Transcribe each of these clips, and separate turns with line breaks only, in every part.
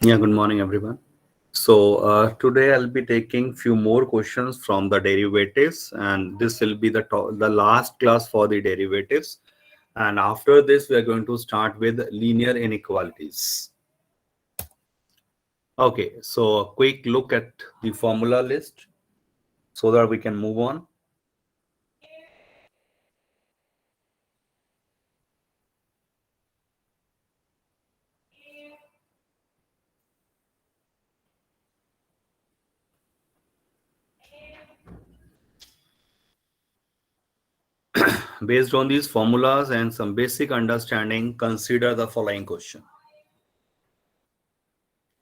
Yeah, good morning, everyone. Today I'll be taking few more questions from the derivatives, and this will be the last class for the derivatives. And after this, we are going to start with linear inequalities. Okay, so a quick look at the formula list so that we can move on. Based on these formulas and some basic understanding, consider the following question.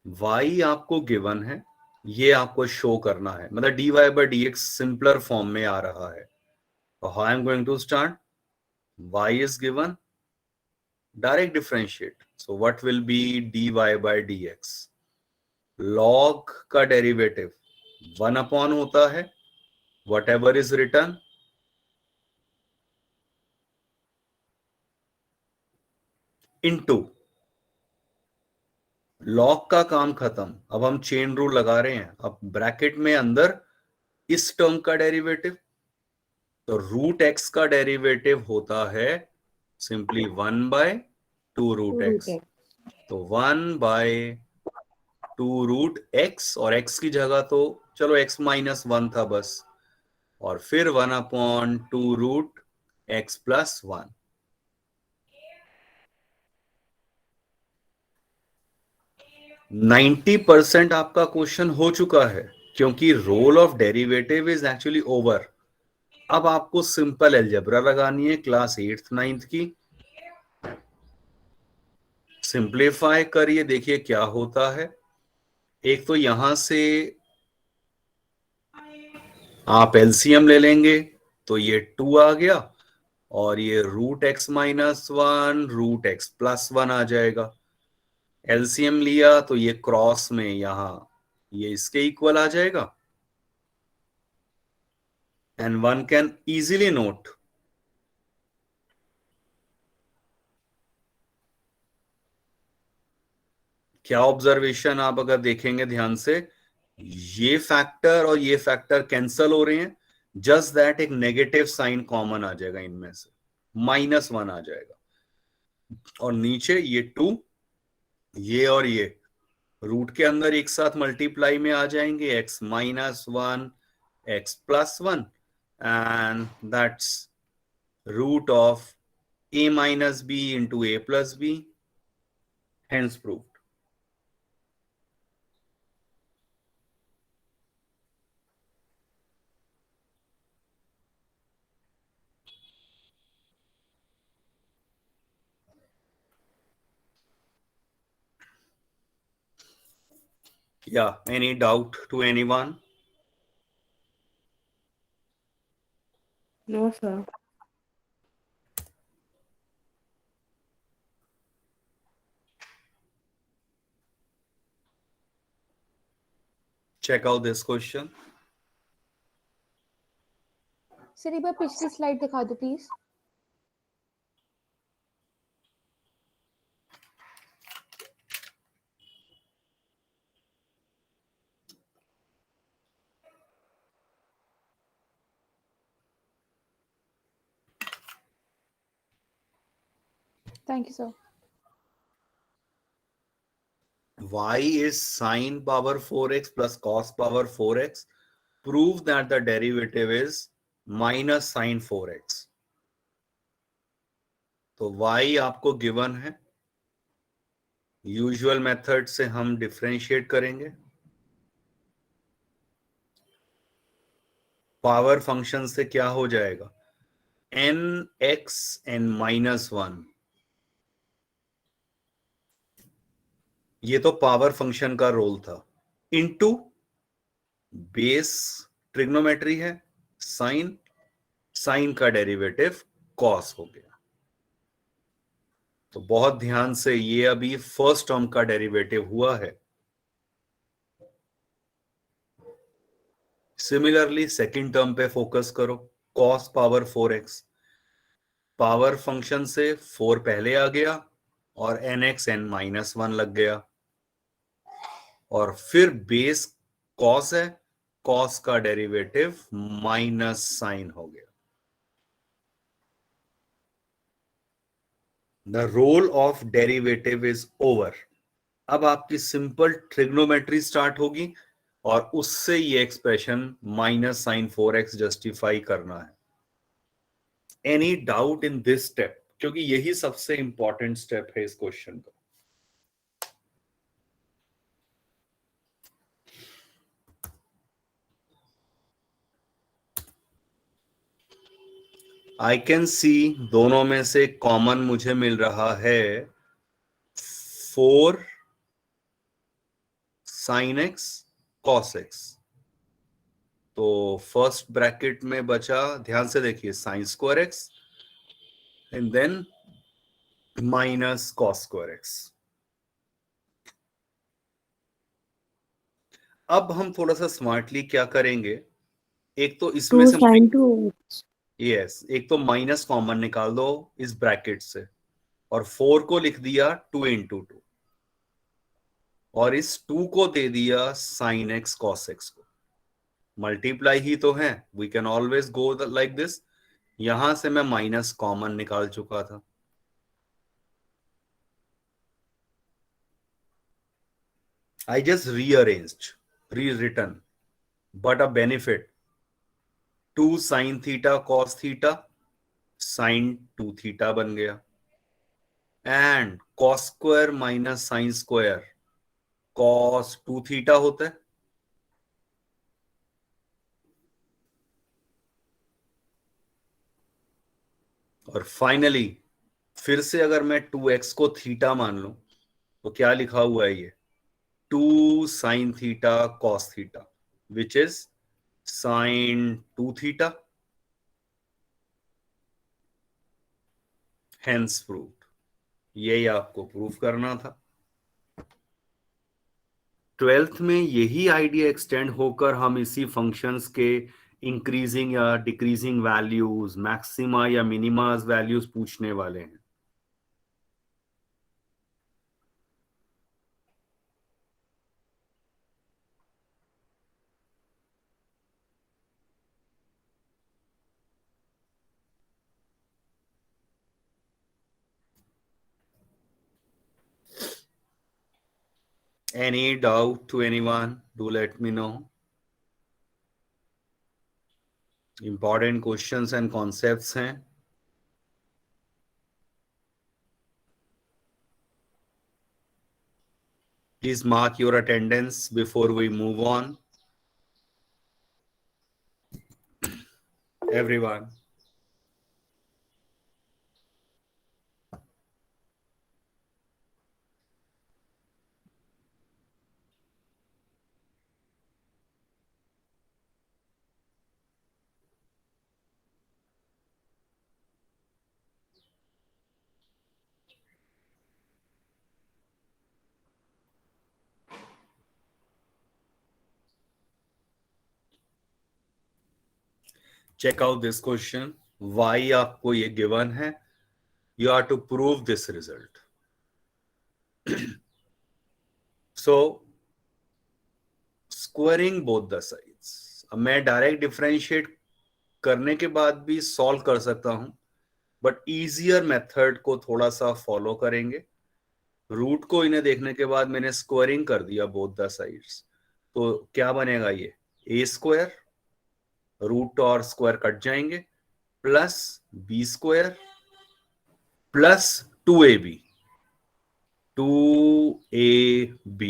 y आपको given है, ये आपको show करना है, मतलब dy/dx simpler form में आ रहा है. How I am going to start? Y is given, direct differentiate. So what will be dy/dx? Log का डेरिवेटिव 1 अपॉन होता है whatever is written into log का काम खत्म. अब हम चेन रूल लगा रहे हैं. अब ब्रैकेट में अंदर इस टर्म का डेरिवेटिव, तो रूट एक्स का डेरिवेटिव होता है सिंपली 1/2 रूट एक्स. तो 1/2 रूट एक्स, और एक्स की जगह तो चलो x-1 था बस, और फिर 1/2 रूट x+1. 90% आपका क्वेश्चन हो चुका है, क्योंकि role of derivative is actually over. अब आपको सिंपल अलजेब्रा लगानी है क्लास 8th 9th की. सिंप्लीफाई करिए, देखिए क्या होता है. एक तो यहां से आप एलसीएम ले लेंगे तो ये 2 आ गया, और ये रूट x-1 रूट x+1 आ जाएगा. एलसीएम लिया तो ये क्रॉस में यहां ये इसके इक्वल आ जाएगा. And one can easily note क्या ऑब्जर्वेशन, आप अगर देखेंगे ध्यान से, ये फैक्टर और ये फैक्टर कैंसल हो रहे हैं. जस्ट दैट एक नेगेटिव साइन कॉमन आ जाएगा इनमें से, -1 आ जाएगा. और नीचे ये 2, ये और ये रूट के अंदर एक साथ मल्टीप्लाई में आ जाएंगे, x-1 x+1, and that's root of a-b into a+b, hence proved. Yeah, any doubt to anyone?
No, sir.
Check out this question.
Sir एक बार पिछली स्लाइड दिखा दो please. Thank you sir.
Y is sin power 4x plus cos power 4x. Prove that the derivative is minus sin 4x. तो y आपको given है. Usual method से हम differentiate करेंगे. पावर फंक्शन से क्या हो जाएगा, n(x(n-1). ये तो पावर फंक्शन का रोल था. इनटू बेस ट्रिग्नोमेट्री है, साइन, साइन का डेरिवेटिव कॉस हो गया. तो बहुत ध्यान से, ये अभी फर्स्ट टर्म का डेरिवेटिव हुआ है. सिमिलरली सेकंड टर्म पे फोकस करो, cos power 4x. Power function से 4 पहले आ गया और nx n-1 लग गया. और फिर बेस कॉस है, कॉस का डेरिवेटिव माइनस साइन हो गया। The role of derivative is over. अब आपकी सिंपल ट्रिग्नोमेट्री स्टार्ट होगी और उससे ये expression minus sign 4x justify करना है। Any doubt in this step? क्योंकि यही सबसे इंपॉर्टेंट स्टेप है इस क्वेश्चन का। आई कैन सी दोनों में से कॉमन मुझे मिल रहा है 4 साइन एक्स कॉस एक्स। तो फर्स्ट ब्रैकेट में बचा, ध्यान से देखिए, sine square x and then minus cos square x. अब हम थोड़ा सा स्मार्टली क्या करेंगे, एक तो इसमें से यस, एक तो माइनस कॉमन निकाल दो इस ब्रैकेट से, और 4 को लिख दिया 2 इंटू 2, और इस 2 को दे दिया साइन एक्स कॉस एक्स को। मल्टीप्लाई ही तो है, we can always go like this. यहां से मैं माइनस कॉमन निकाल चुका था। I just rearranged, rewritten, but a benefit 2 sin theta cos theta sin 2 theta बन गया, and cos square minus sine square cos 2 theta होता है। और फाइनली फिर से अगर मैं 2x को थीटा मान लूं तो क्या लिखा हुआ है ये 2 sine theta cos theta which is sine 2 theta, hence proved. यही आपको प्रूव करना था। 12th में यही आइडिया एक्सटेंड होकर हम इसी फंक्शंस के इंक्रीजिंग या डिक्रीजिंग वैल्यूज, मैक्सिमा या मिनिमास वैल्यूज पूछने वाले हैं। Any doubt to anyone? Do let me know. Important questions and concepts हैं। Please mark your attendance before we move on. Everyone. Check out this question. Y आपको ये given है. You are to prove this result. So, squaring both the sides. अब मैं direct differentiate करने के बाद भी सॉल्व कर सकता हूं, बट इजियर मेथड को थोड़ा सा फॉलो करेंगे। रूट को इन्हें देखने के बाद मैंने स्क्वायरिंग कर दिया बोथ द साइड्स, तो क्या बनेगा ये ए स्क्वायर, रूट और स्क्वायर कट जाएंगे, plus b square plus 2ab, 2ab।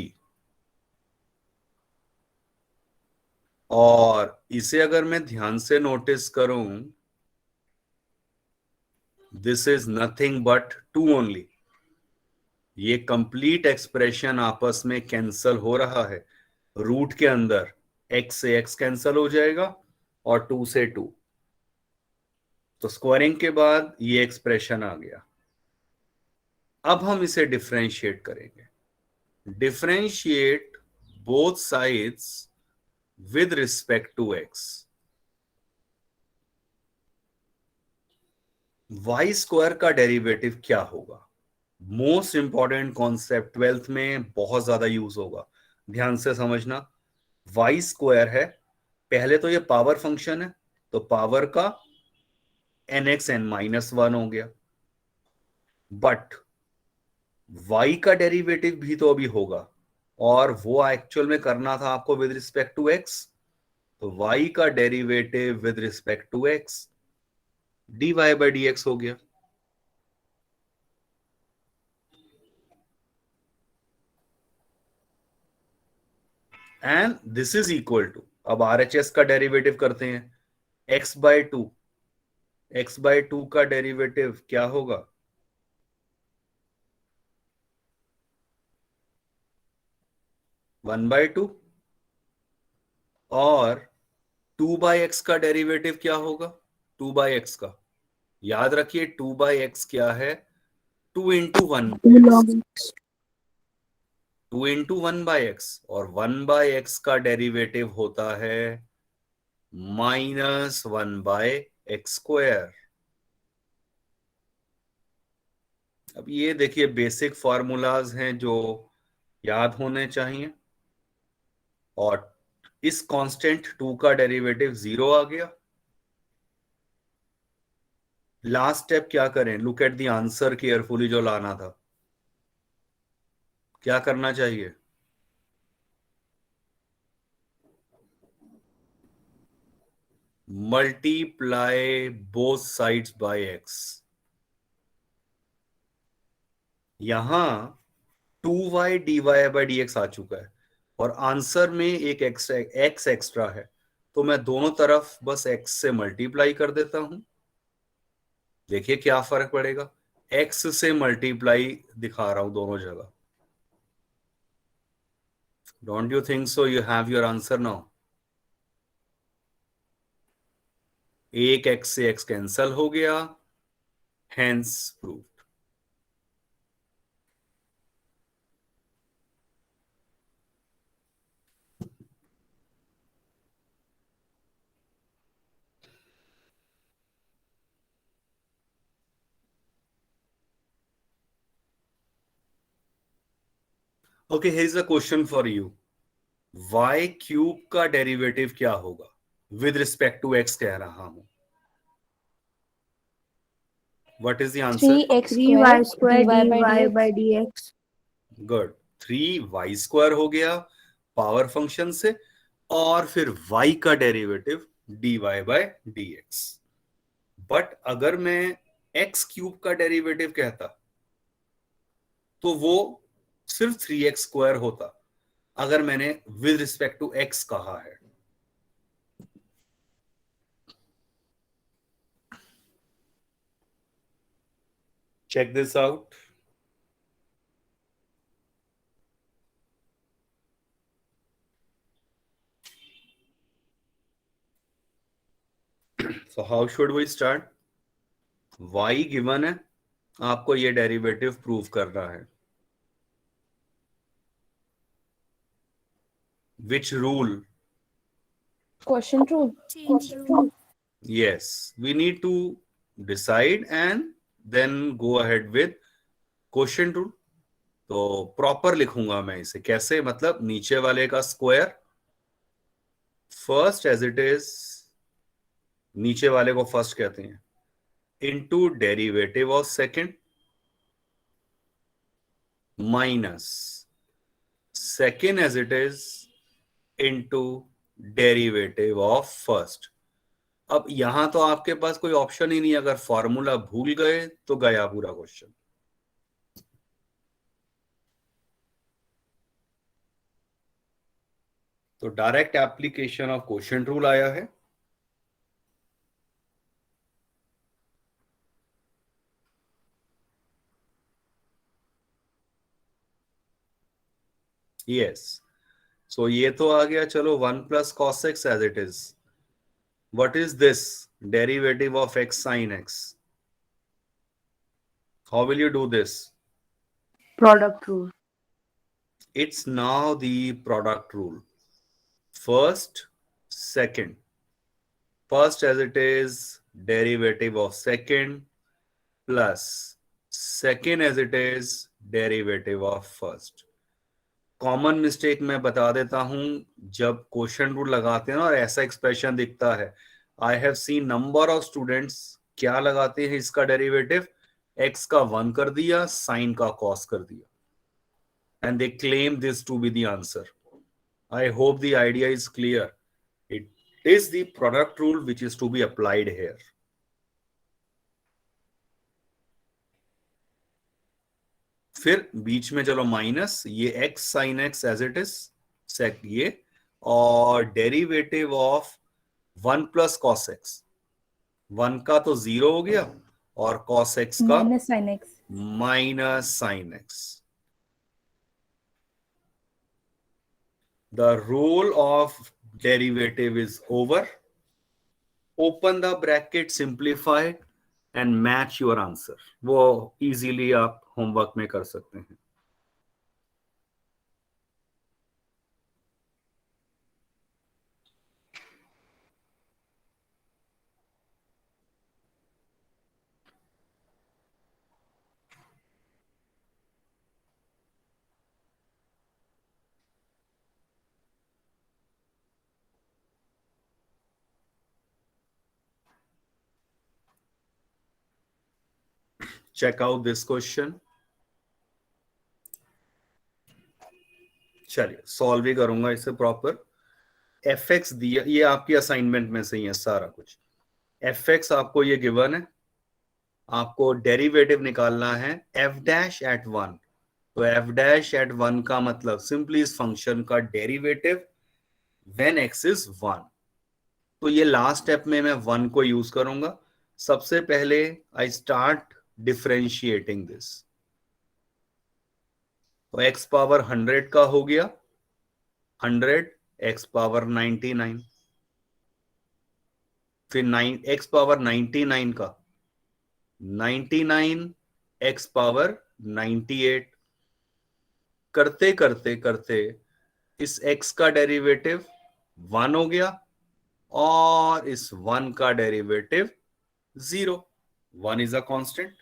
और इसे अगर मैं ध्यान से नोटिस करूं, this is nothing but 2 only. ये कंप्लीट एक्सप्रेशन आपस में कैंसल हो रहा है। रूट के अंदर x से x कैंसल हो जाएगा और 2 से 2, तो स्क्वायरिंग के बाद ये एक्सप्रेशन आ गया। अब हम इसे डिफरेंशिएट करेंगे। Differentiate both sides with respect to x। y square का डेरिवेटिव क्या होगा? मोस्ट इंपॉर्टेंट कॉन्सेप्ट 12th में बहुत ज्यादा यूज होगा। ध्यान से समझना, वाई स्क्वायर है, पहले तो ये पावर फंक्शन है, तो पावर का nx(n-1) हो गया, बट y का डेरिवेटिव भी तो अभी होगा, और वो एक्चुअल में करना था आपको विद रिस्पेक्ट टू x, तो y का derivative with respect to x dy by dx हो गया। And this is equal to, अब RHS का डेरिवेटिव करते हैं, x/2 का डेरिवेटिव क्या होगा, 1/2, और 2/x का डेरिवेटिव क्या होगा, 2/x का, याद रखिए 2/x क्या है, 2 इंटू 1/x, और 1/x का डेरिवेटिव होता है -1/x²। अब ये देखिए बेसिक फॉर्मूलाज हैं जो याद होने चाहिए, और इस कांस्टेंट 2 का डेरिवेटिव 0 आ गया। लास्ट स्टेप क्या करें, look at the answer carefully, जो लाना था, क्या करना चाहिए, multiply both sides by x। यहां 2y dy बाई dx आ चुका है, और आंसर में एक x एक्स्ट्रा है, तो मैं दोनों तरफ बस x से मल्टीप्लाई कर देता हूं। देखिए क्या फर्क पड़ेगा, x से मल्टीप्लाई दिखा रहा हूं दोनों जगह। Don't you think so you have your answer now. एक x से x कैंसल हो गया, hence proved. Okay, here is a question for you, y³ का डेरिवेटिव क्या होगा, विद रिस्पेक्ट टू x कह रहा हूं। What is the answer,
3x
3y
square
square
dy by
dy by
dx.
dx.
Good, 3y² हो गया power function से, और फिर y का derivative dy by dx। But अगर मैं x³ का डेरिवेटिव कहता तो वो सिर्फ 3x² होता, अगर मैंने विद रिस्पेक्ट टू x कहा है। Check this out. So how should we start, y given है, आपको ये डेरिवेटिव प्रूव करना है। Which rule,
Quotient rule.
Change rule.
yes, we need to decide and then go ahead with quotient rule. तो proper लिखूंगा मैं इसे, कैसे, मतलब नीचे वाले का square first as it is, नीचे वाले को फर्स्ट कहते हैं, into derivative of second minus second as it is into derivative of first. अब यहां तो आपके पास कोई ऑप्शन ही नहीं, अगर फॉर्मूला भूल गए तो गया पूरा क्वेश्चन। तो direct application of quotient rule आया है। यस, सो ये तो आ गया, चलो 1 plus cos x as it is. What is this, derivative of x sin x। How will you do this,
Product rule.
it's now the product rule, first second, first as it is derivative of second plus second as it is derivative of first, common mistake मैं बता देता हूं, जब question rule लगाते हैं ना और ऐसा एक्सप्रेशन दिखता है, I have seen number of students क्या लगाते हैं इसका डेरिवेटिव, एक्स का 1 कर दिया, साइन का कॉस कर दिया, and they claim this to be the answer. I hope the idea is clear. It is the product rule which is to be applied here. फिर बीच में चलो माइनस, ये x sine x as it is sec ये, और derivative of 1 plus cos x, 1 का तो 0 हो गया और कॉस एक्स का
minus sin x.
Minus sine x. The rule of derivative is over. Open the bracket, simplify and match your answer. वो easily आप होमवर्क में कर सकते हैं. Check out this question. चलिए सॉल्व ही करूंगा इसे प्रॉपर. एफ एक्स दिया, ये आपकी असाइनमेंट में से ही है सारा कुछ. एफ एक्स आपको ये गिवन है, आपको डेरिवेटिव निकालना है एफ डैश एट 1. तो एफ डैश एट 1 का मतलब सिंपली इस फंक्शन का डेरिवेटिव व्हेन एक्स इज 1. तो ये लास्ट स्टेप में मैं 1 को यूज करूंगा. सबसे पहले आई स्टार्ट डिफरेंशिएटिंग दिस. तो x पावर 100 का हो गया 100, x पावर 99, फिर 9 x पावर 99 का 99, x पावर 98. करते करते करते इस x का डेरिवेटिव 1 हो गया और इस 1 का derivative 0. 1 is a constant.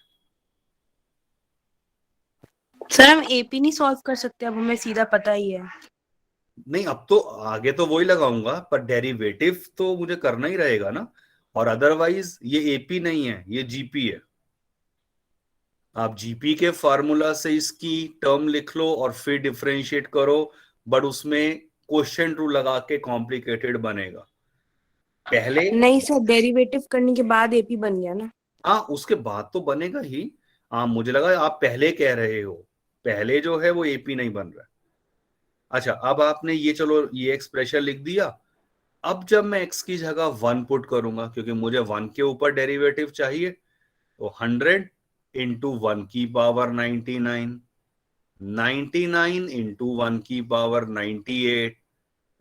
Sir हम एपी नहीं सॉल्व कर सकते, अब हमें सीधा पता ही है.
नहीं, अब तो आगे तो वही लगाऊंगा, पर डेरिवेटिव तो मुझे करना ही रहेगा ना. और अदरवाइज ये एपी नहीं है, ये जीपी है. आप जीपी के फार्मूला से इसकी टर्म लिख लो और फिर डिफरेंशिएट करो, बट उसमें क्वेश्चन रूल लगा के कॉम्प्लिकेटेड बनेगा. पहले
नहीं सर, डेरिवेटिव करने के बाद एपी बन गया ना.
हाँ, उसके बाद तो बनेगा ही. हाँ, मुझे लगा आप पहले कह रहे हो, पहले जो है वो एपी नहीं बन रहा है. अच्छा, अब आपने ये, चलो ये एक्सप्रेशन लिख दिया. अब जब मैं x की जगह 1 पुट करूंगा, क्योंकि मुझे 1 के ऊपर डेरिवेटिव चाहिए, तो 100 इंटू 1 की पावर 99, 99 इंटू 1 की power 98,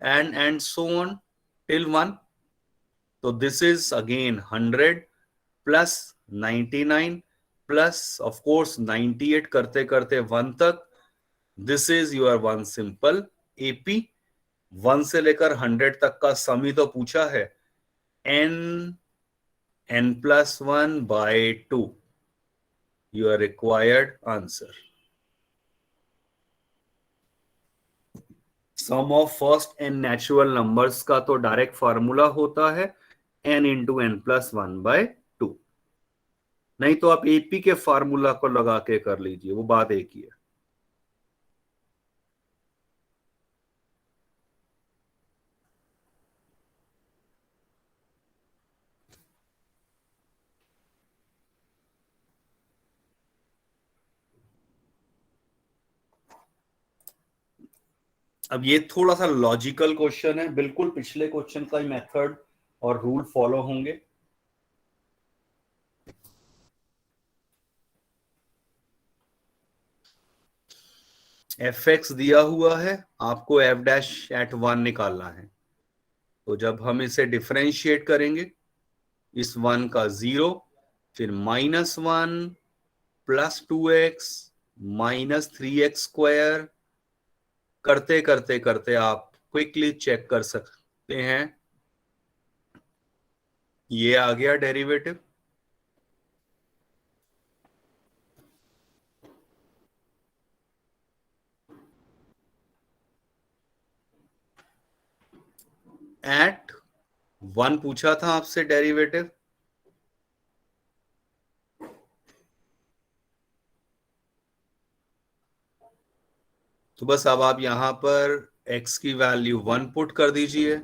and so on till 1. तो this is again 100 plus 99 plus of course 98 करते करते 1 तक. This is your one simple AP. 1 से लेकर 100 तक का सम ही तो पूछा है. n plus 1 by 2, your required answer. Sum of first n natural numbers का तो डायरेक्ट फार्मूला होता है n into n plus 1 by 2. नहीं तो आप एपी के फार्मूला को लगा के कर लीजिए, वो बात एक ही है. अब ये थोड़ा सा लॉजिकल क्वेश्चन है, बिल्कुल पिछले क्वेश्चन का ही मेथड और रूल फॉलो होंगे. एफ एक्स दिया हुआ है, आपको एफ डैश एट 1 निकालना है. तो जब हम इसे डिफरेंशिएट करेंगे, इस 1 का 0, फिर -1 plus 2x minus 3x square, करते करते करते आप क्विकली चेक कर सकते हैं, ये आ गया डेरिवेटिव. एट 1 पूछा था आपसे डेरिवेटिव, तो बस अब आप यहां पर x की वैल्यू 1 पुट कर दीजिए,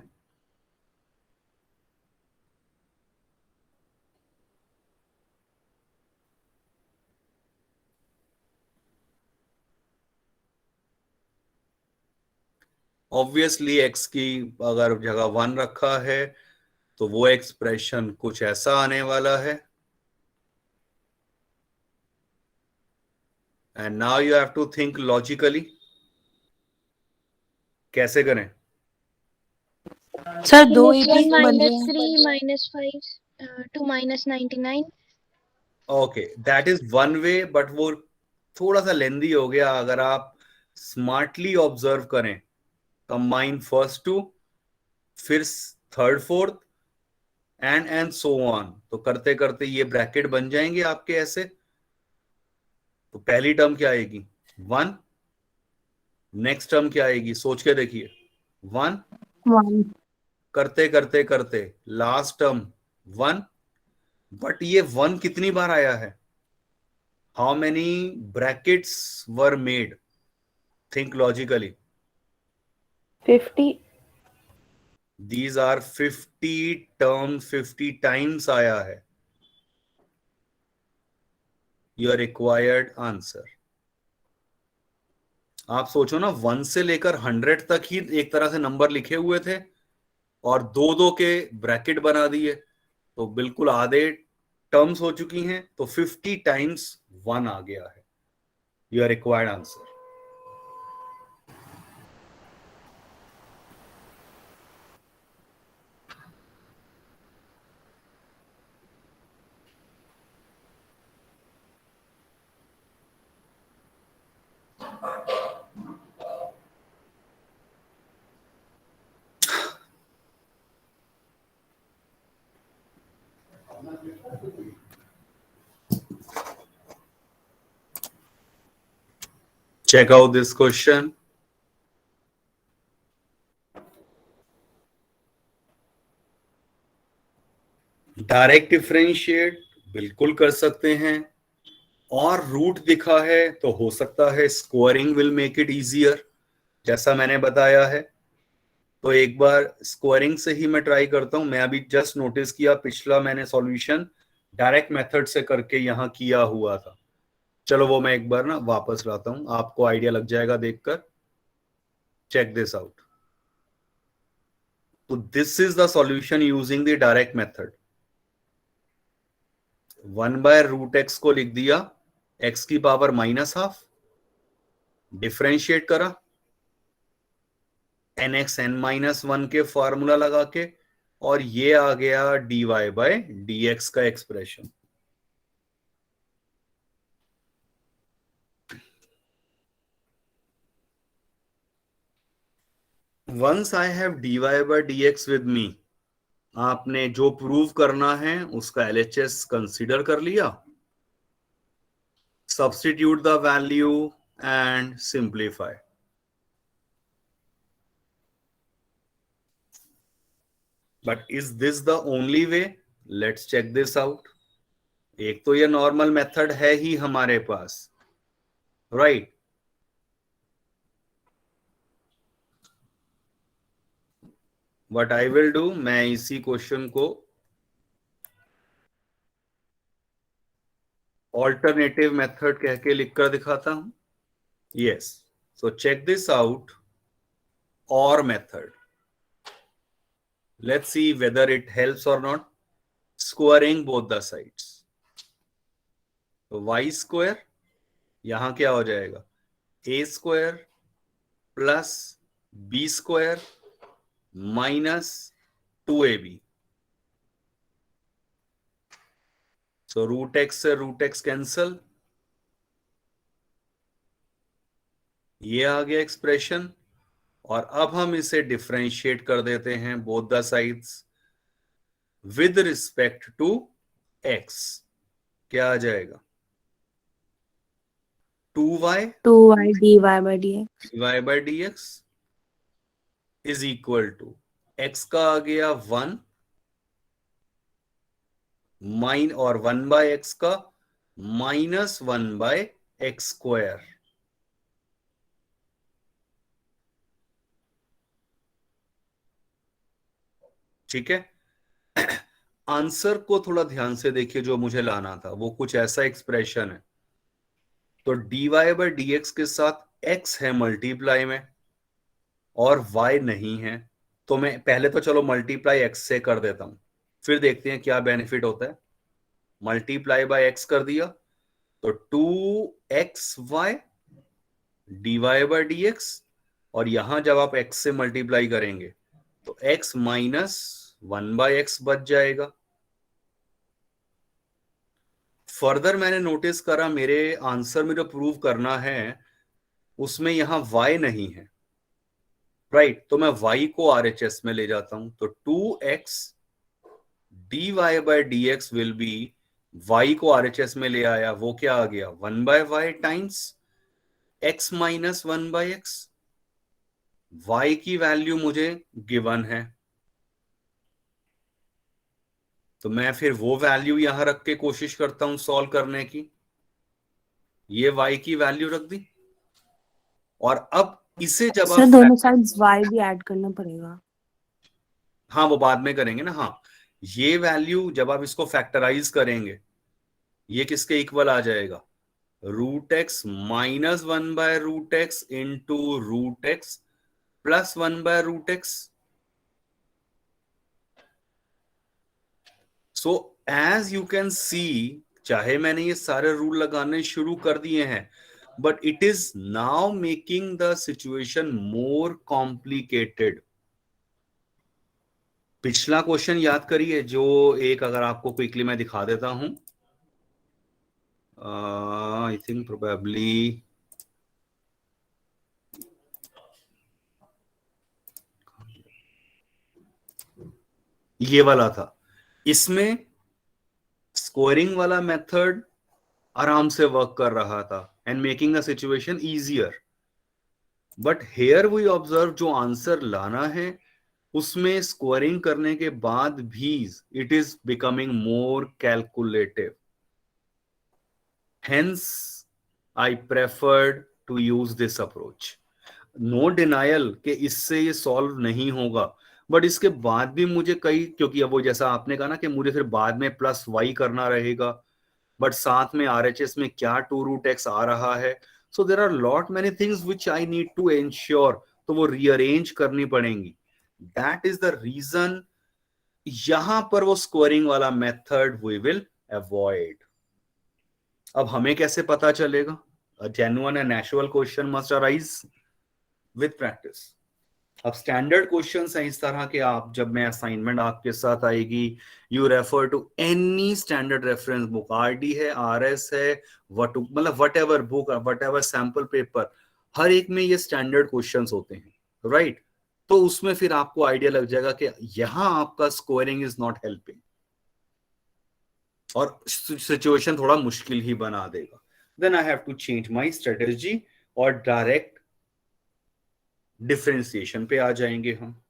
ऑब्वियसली x की अगर जगह 1 रखा है तो वो एक्सप्रेशन कुछ ऐसा आने वाला है। And now you have to think logically, कैसे करें?
सर दो
-1
एपी बन रहे
-3
हैं।
-5 to -99.
Okay, that is one way, but वो थोड़ा सा लेंदी हो गया। अगर आप स्मार्टली ऑब्जर्व करें, कंबाइन फर्स्ट टू, फिर third fourth and so on, तो करते करते ये ब्रैकेट बन जाएंगे आपके ऐसे। तो पहली टर्म क्या आएगी? 1। नेक्स्ट टर्म क्या आएगी? सोच के देखिए। 1।
1
करते करते करते लास्ट टर्म 1। बट ये 1 कितनी बार आया है? How many brackets were made? Think logically.
50.
These are 50 term, 50 times आया है। योर रिक्वायर्ड आंसर, आप सोचो ना, 1 से लेकर 100 तक ही एक तरह से नंबर लिखे हुए थे और दो दो के ब्रैकेट बना दिए, तो बिल्कुल आधे टर्म्स हो चुकी हैं। तो 50 टाइम्स 1 आ गया है। Your required answer. Check out this question. Direct differentiate बिल्कुल कर सकते हैं, और रूट दिखा है तो हो सकता है squaring will make it easier, जैसा मैंने बताया है। तो एक बार स्क्वायरिंग से ही मैं ट्राई करता हूं। मैं अभी जस्ट नोटिस किया, पिछला मैंने सॉल्यूशन डायरेक्ट मेथड से करके यहां किया हुआ था। चलो वो मैं एक बार ना वापस लाता हूं, आपको आइडिया लग जाएगा देखकर। Check this out. तो this is the solution using the direct method. 1/√x को लिख दिया x की पावर -12, डिफरेंशिएट करा nx n-1 के फॉर्मूला लगा के, और ये आ गया dy/dx का expression. Once I have dy/dx with me, आपने जो प्रूव करना है उसका LHS कंसीडर कर लिया, substitute the value and simplify. But is this the only way? Let's check this out. एक तो ये नॉर्मल मेथड है ही हमारे पास, right? What I will do, मैं इसी क्वेश्चन को ऑल्टरनेटिव मेथड कह के लिखकर दिखाता हूं। Yes, so check this out. और method, let's see whether it helps or not. Squaring both the sides, तो y स्क्वायर यहां क्या हो जाएगा? a square plus b square minus 2ab। So √x से √x कैंसल, ये आ गया एक्सप्रेशन। और अब हम इसे डिफरेंशिएट कर देते हैं both the sides with respect to x। क्या आ जाएगा? 2y
2y dy/dx
dy/dx is equal to x का आ गया 1 और 1/x का -1/x²। ठीक है, आंसर को थोड़ा ध्यान से देखिए, जो मुझे लाना था वो कुछ ऐसा एक्सप्रेशन है। तो dy/dx के साथ x है मल्टीप्लाई में और y नहीं है, तो मैं पहले तो चलो मल्टीप्लाई x से कर देता हूं, फिर देखते हैं क्या बेनिफिट होता है। मल्टीप्लाई बाय x कर दिया तो 2xy dy/dx, और यहां जब आप x से मल्टीप्लाई करेंगे तो x -1/x बच जाएगा। फर्दर मैंने नोटिस करा मेरे आंसर में जो प्रूव करना है उसमें यहां y नहीं है, राइट, तो मैं y को RHS में ले जाता हूं, तो 2x dy/dx will be, y को RHS में ले आया, वो क्या आ गया 1/y times x -1/x। y की वैल्यू मुझे गिवन है, तो मैं फिर वो वैल्यू यहां रख के कोशिश करता हूं सॉल्व करने की। ये y की वैल्यू रख दी, और अब इसे जब
सर
आप
दोनों साइड्स y भी ऐड करना पड़ेगा।
हाँ वो बाद में करेंगे ना, हाँ ये वैल्यू जब आप इसको फैक्टराइज करेंगे ये किसके इक्वल आ जाएगा, √x -1/√x into √x plus 1/√x। So as you can see, चाहे मैंने ये सारे रूल लगाने शुरू कर दिए हैं, but it is now making the situation more complicated. पिछला क्वेश्चन याद करिए, जो एक अगर आपको क्विकली मैं दिखा देता हूं, आई थिंक प्रोबेबली ये वाला था। इसमें स्कोरिंग वाला मेथड आराम से वर्क कर रहा था and making the situation easier, but here we observe जो आंसर लाना है उसमें स्कोरिंग करने के बाद भी it is becoming more calculative. Hence I preferred to use this approach. No denial कि इससे ये सॉल्व नहीं होगा, बट इसके बाद भी मुझे कई, क्योंकि अब वो जैसा आपने कहा ना कि मुझे फिर बाद में प्लस y करना रहेगा, बट साथ में RHS में क्या 2√x आ रहा है, so there are lot many things which I need to ensure, तो वो रीअरेंज करनी पड़ेंगी। दैट इज द रीजन यहां पर वो स्कोरिंग वाला मेथड वी विल अवॉइड। अब हमें कैसे पता चलेगा, a genuine and natural question must arise with practice। अब स्टैंडर्ड क्वेश्चंस हैं इस तरह के, आप जब मैं असाइनमेंट आपके साथ आएगी, you refer to any standard reference book, RD है, RS है, मतलब whatever book, whatever sample paper, हर एक में ये स्टैंडर्ड क्वेश्चंस होते हैं, राइट। तो उसमें फिर आपको आइडिया लग जाएगा कि यहां आपका स्कोरिंग इज नॉट हेल्पिंग और सिचुएशन थोड़ा मुश्किल ही बना देगा। Then I have to change my strategy और डायरेक्ट डिफरेंशिएशन पे आ जाएंगे हम।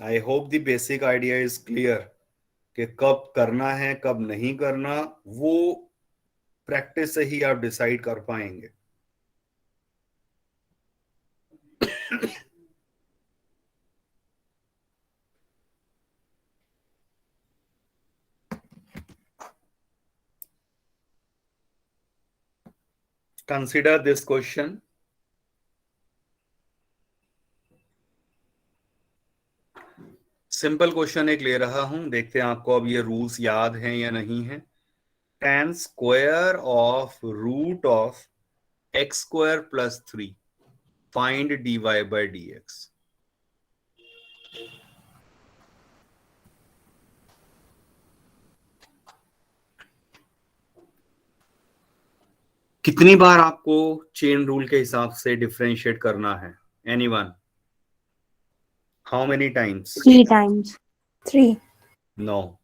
I hope the basic idea is clear कि कब करना है कब नहीं करना, वो प्रैक्टिस से ही आप डिसाइड कर पाएंगे। Consider this question. Simple question एक ले रहा हूं, देखते हैं आपको अब ये रूल्स याद हैं या नहीं है। tan square of root of x² + 3 find dy/dx। कितनी बार आपको चेन रूल के हिसाब से डिफरेंशिएट करना है, anyone, how many times?
3 times।
3.
No,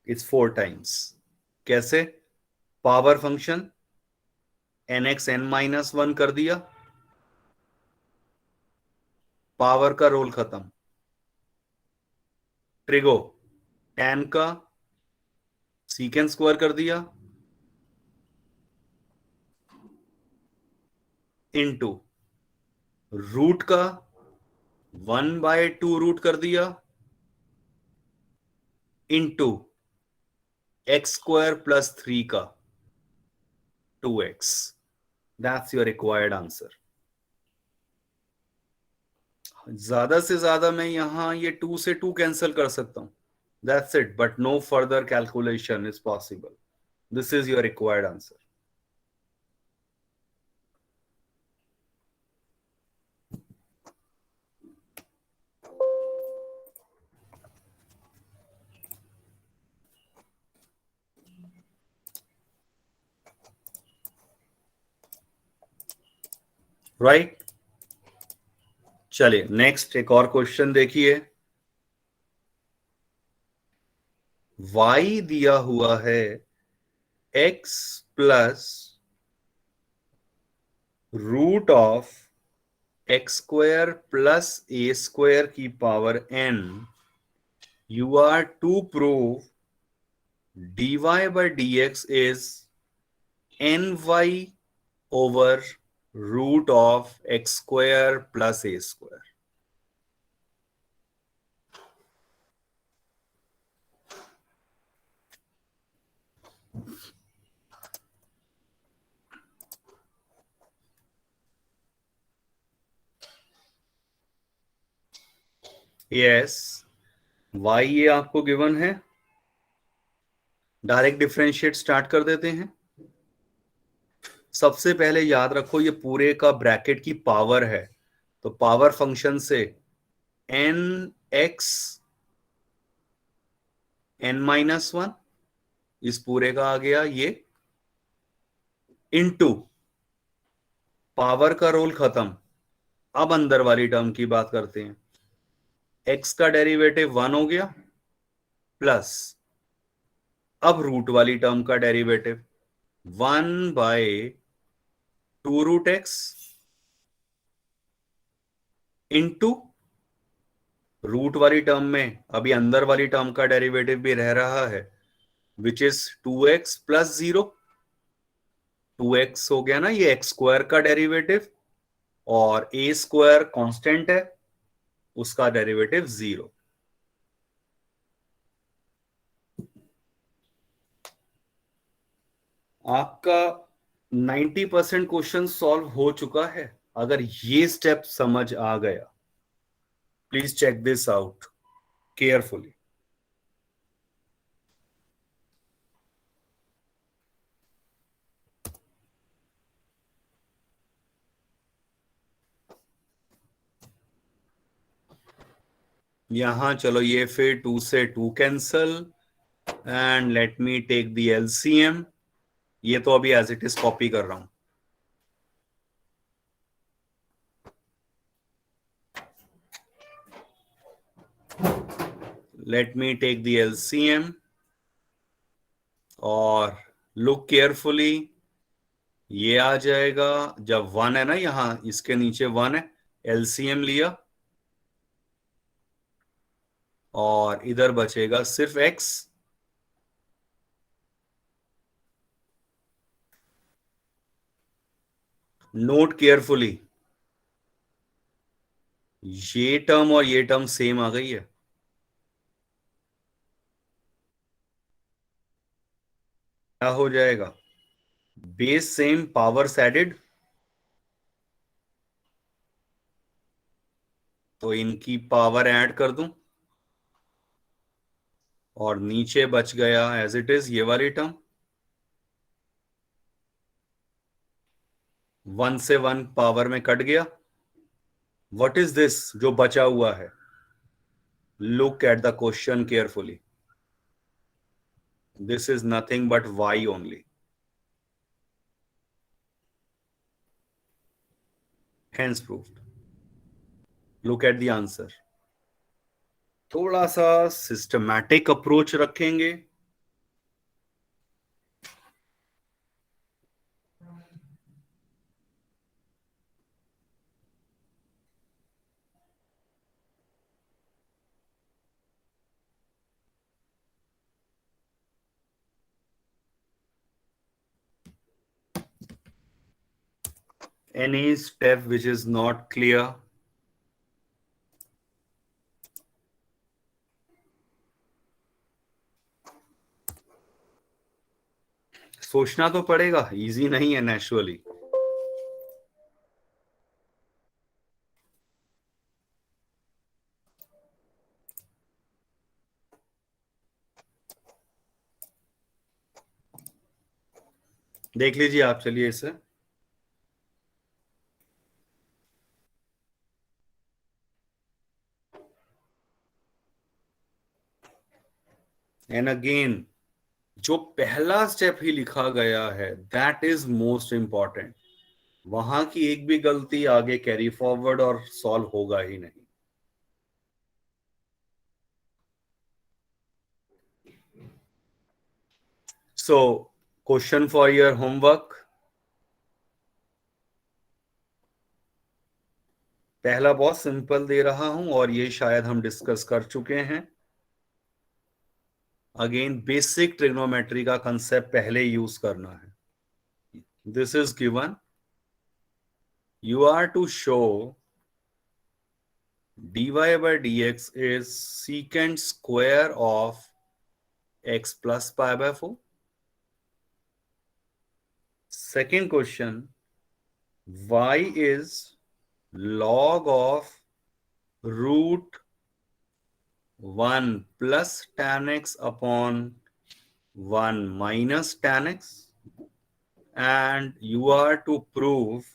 it's 4 times. कैसे? पावर फंक्शन nx n-1 कर दिया, पावर का रोल खत्म. ट्रिगो tan का सीकेंड स्क्वायर कर दिया इनटू रूट का 1/2 रूट कर दिया इनटू x स्क्वायर प्लस 3 का 2x. That's your required answer. ज्यादा से ज्यादा मैं यहां ये 2 से 2 कैंसिल कर सकता हूं. That's it, but no further calculation is possible. This is your required answer. Right. चलिए नेक्स्ट एक और क्वेश्चन देखिए. y दिया हुआ है x plus root of x square plus a square की power n. You are to prove dy by dx is ny over root of x square plus a square. Yes, y ये आपको given है. Direct differentiate start कर देते हैं. सबसे पहले याद रखो ये पूरे का ब्रैकेट की पावर है, तो पावर फंक्शन से nx n-1 इस पूरे का आ गया ये इनटू पावर का रोल खत्म. अब अंदर वाली टर्म की बात करते हैं. x का डेरिवेटिव 1 हो गया प्लस अब रूट वाली टर्म का derivative 1/2 root x into root वाली टर्म में अभी अंदर वाली टर्म का डेरिवेटिव भी रह रहा है which is 2x plus 0. 2x हो गया ना, ये एक्स स्क्वायर का डेरिवेटिव और ए स्क्वायर कांस्टेंट है उसका डेरिवेटिव 0. आपका 90% क्वेश्चन सॉल्व हो चुका है. अगर ये स्टेप समझ आ गया, please check this out carefully. यहां चलो ये फिर 2 से 2 cancel and let me take the LCM. ये तो अभी एज इट इज कॉपी कर रहा हूं. Let me take the LCM और लुक केयरफुली. ये आ जाएगा जब 1 है ना, यहां इसके नीचे 1 है, एलसीएम लिया और इधर बचेगा सिर्फ x. नोट केयरफुली, ये टर्म और ये टर्म सेम आ गई है. क्या हो जाएगा? बेस सेम, पावर्स एडेड, तो इनकी पावर ऐड कर दूं और नीचे बच गया एज इट इज ये वाली टर्म. 1 से 1 पावर में कट गया. व्हाट इज दिस जो बचा हुआ है? Look at the question carefully. This is nothing but y only. Hence proved. Look at the answer. थोड़ा सा सिस्टमैटिक अप्रोच रखेंगे Any step which is not clear? सोचना तो पड़ेगा, इजी नहीं है नेचुरली. देख लीजिए आप, चलिए इसे. एंड अगेन, जो पहला स्टेप ही लिखा गया है दैट इज मोस्ट इंपॉर्टेंट. वहां की एक भी गलती आगे कैरी फॉरवर्ड और सॉल्व होगा ही नहीं. So question for your homework. पहला बहुत सिंपल दे रहा हूं और ये शायद हम डिस्कस कर चुके हैं. अगेन बेसिक ट्रिग्नोमेट्री का कंसेप्ट पहले यूज करना है. This is given. You are to show dy by dx is secant square of x plus pi by 4. Second question, y is log of root 1 plus tan x upon 1 minus tan x, and you are to prove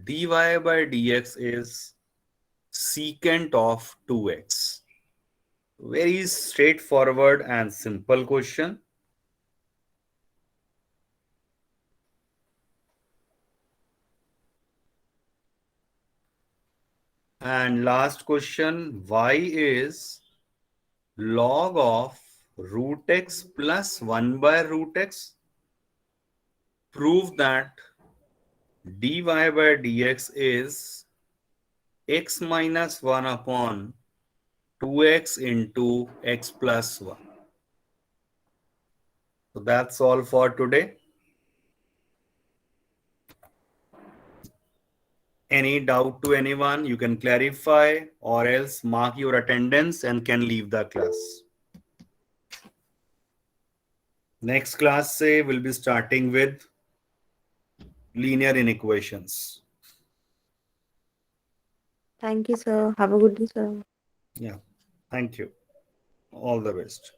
dy by dx is secant of 2x. Very straightforward and simple question. And last question, y is log of root x plus 1 by root x. Prove that dy by dx is x minus 1 upon 2x into x plus 1. So that's all for today. Any doubt to anyone, you can clarify or else mark your attendance and can leave the class. Next class say we'll be starting with linear inequations.
Thank you, sir. Have a good day, sir.
Yeah, thank you. All the best.